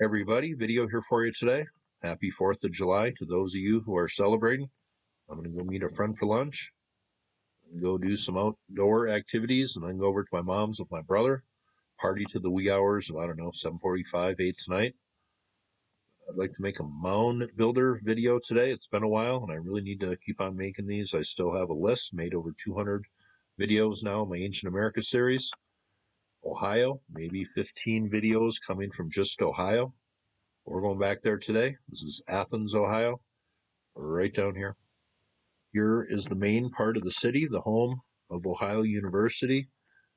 Everybody, video here for you today. Happy 4th of July to those of you who are celebrating. I'm going to go meet a friend for lunch and go do some outdoor activities, and then go over to my mom's with my brother. Party to the wee hours of, 7:45, 8 tonight. I'd like to make a mound builder video today. It's been a while, and I really need to keep on making these. I still have a list, made over 200 videos now in my Ancient America series. Ohio, maybe 15 videos coming from just Ohio. We're going back there today. This is Athens, Ohio, right down here. Here is the main part of the city, the home of Ohio University.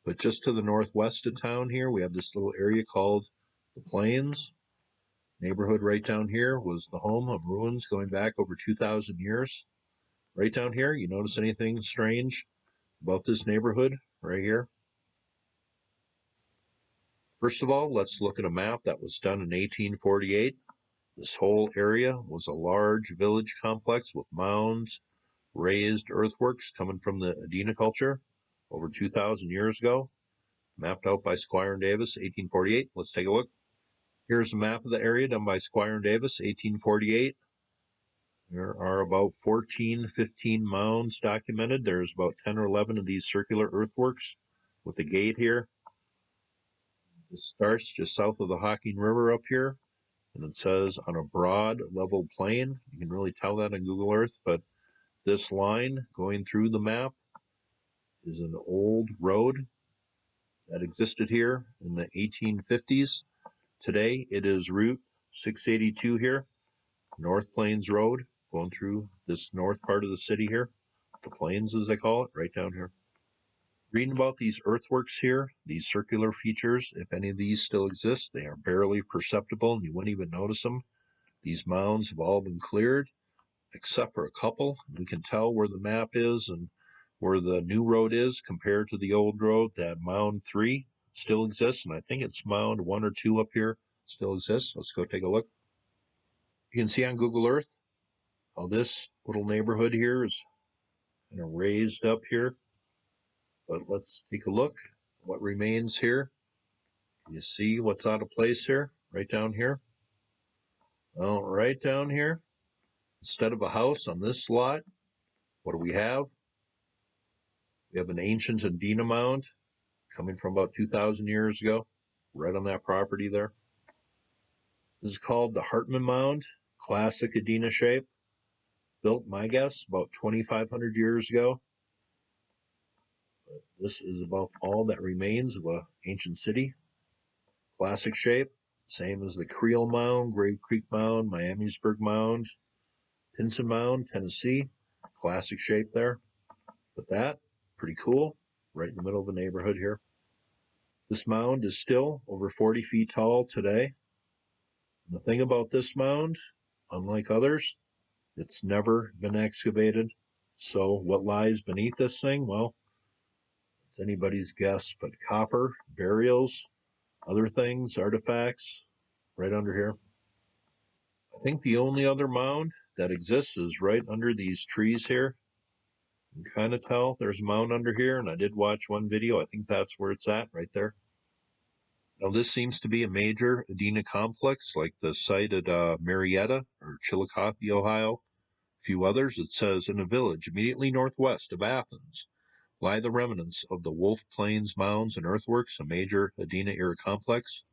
But just to the northwest of town here, we have this little area called the Plains. Neighborhood right down here was the home of ruins going back over 2,000 years. Right down here, you notice anything strange about this neighborhood right here? First of all, let's look at a map that was done in 1848. This whole area was a large village complex with mounds, raised earthworks coming from the Adena culture over 2,000 years ago. Mapped out by Squire and Davis, 1848. Let's take a look. Here's a map of the area done by Squire and Davis, 1848. There are about 15 mounds documented. There's about 10 or 11 of these circular earthworks with the gate here. This starts just south of the Hocking River up here, and it says on a broad level plain. You can really tell that on Google Earth, but this line going through the map is an old road that existed here in the 1850s. Today it is Route 682 here, North Plains Road, going through this north part of the city here, the Plains as they call it, right down here. Reading about these earthworks here, these circular features, if any of these still exist, they are barely perceptible and you wouldn't even notice them. These mounds have all been cleared, except for a couple. We can tell where the map is and where the new road is compared to the old road. That Mound 3 still exists, and I think it's Mound 1 or 2 up here still exists. Let's go take a look. You can see on Google Earth how this little neighborhood here is kind of raised up here. But let's take a look at what remains here. Can you see what's out of place here? Right down here? Well, right down here, instead of a house on this lot, what do we have? We have an ancient Adena mound coming from about 2,000 years ago, right on that property there. This is called the Hartman Mound, classic Adena shape, built, my guess, about 2,500 years ago. But this is about all that remains of an ancient city. Classic shape, same as the Creel Mound, Grave Creek Mound, Miamisburg Mound, Pinson Mound, Tennessee. Classic shape there. But that, pretty cool, right in the middle of the neighborhood here. This mound is still over 40 feet tall today. And the thing about this mound, unlike others, it's never been excavated. So what lies beneath this thing? Well, it's anybody's guess, but copper, burials, other things, artifacts, right under here. I think the only other mound that exists is right under these trees here. You can kind of tell there's a mound under here, and I did watch one video. I think that's where it's at, right there. Now, this seems to be a major Adena complex, like the site at Marietta or Chillicothe, Ohio. A few others. It says, in a village immediately northwest of Athens lie the remnants of the Wolf Plains Mounds and Earthworks, a major Adena-era complex.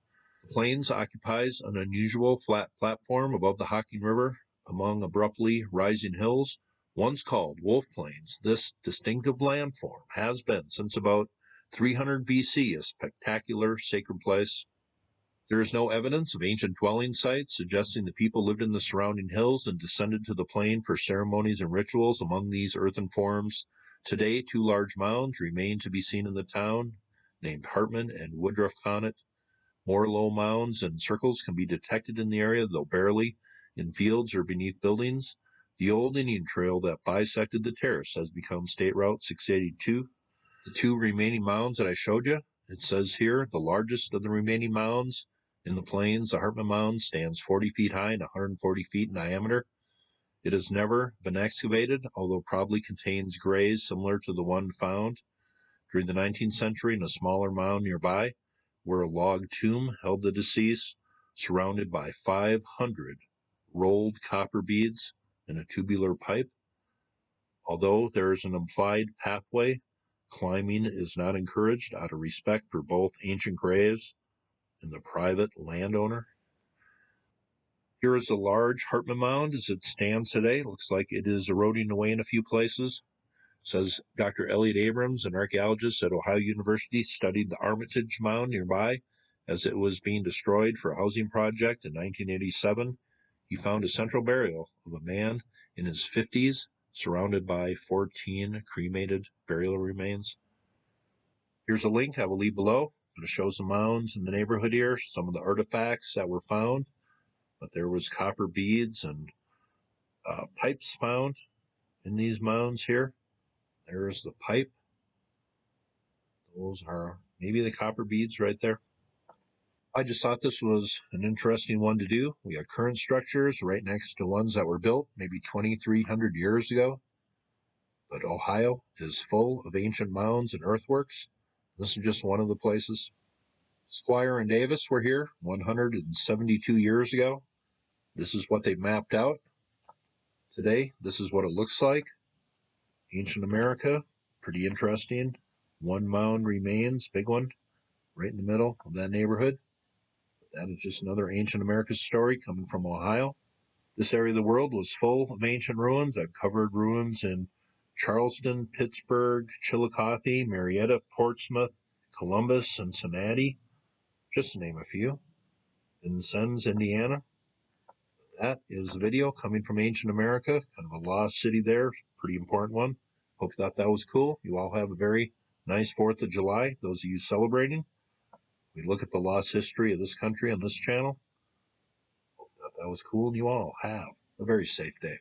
The plains occupies an unusual flat platform above the Hocking River among abruptly rising hills, once called Wolf Plains. This distinctive landform has been, since about 300 BC, a spectacular sacred place. There is no evidence of ancient dwelling sites suggesting the people lived in the surrounding hills and descended to the plain for ceremonies and rituals among these earthen forms. Today, 2 large mounds remain to be seen in the town, named Hartman and Woodruff Connet. More low mounds and circles can be detected in the area, though barely, in fields or beneath buildings. The old Indian trail that bisected the terrace has become State Route 682. The 2 remaining mounds that I showed you, it says here, the largest of the remaining mounds in the plains, the Hartman Mound, stands 40 feet high and 140 feet in diameter. It has never been excavated, although probably contains graves similar to the one found during the 19th century in a smaller mound nearby, where a log tomb held the deceased. surrounded by 500 rolled copper beads in a tubular pipe. Although there is an implied pathway, climbing is not encouraged out of respect for both ancient graves and the private landowner. Here is a large Hartman Mound as it stands today. Looks like it is eroding away in a few places. Says Dr. Elliot Abrams, an archaeologist at Ohio University, studied the Armitage Mound nearby as it was being destroyed for a housing project in 1987. He found a central burial of a man in his 50s, surrounded by 14 cremated burial remains. Here's a link I will leave below. It shows the mounds in the neighborhood here, some of the artifacts that were found. But there was copper beads and pipes found in these mounds here. There's the pipe. Those are maybe the copper beads right there. I just thought this was an interesting one to do. We have current structures right next to ones that were built maybe 2,300 years ago. But Ohio is full of ancient mounds and earthworks. This is just one of the places. Squire and Davis were here 172 years ago. This is what they mapped out. Today, this is what it looks like. Ancient America, pretty interesting. One mound remains, big one, right in the middle of that neighborhood. That is just another ancient America story coming from Ohio. This area of the world was full of ancient ruins. I've covered ruins in Charleston, Pittsburgh, Chillicothe, Marietta, Portsmouth, Columbus, and Cincinnati, just to name a few. Vincennes, Indiana. That is the video coming from ancient America, kind of a lost city there, pretty important one. Hope you thought that was cool. You all have a very nice 4th of July, those of you celebrating. We look at the lost history of this country on this channel. Hope that was cool, and you all have a very safe day.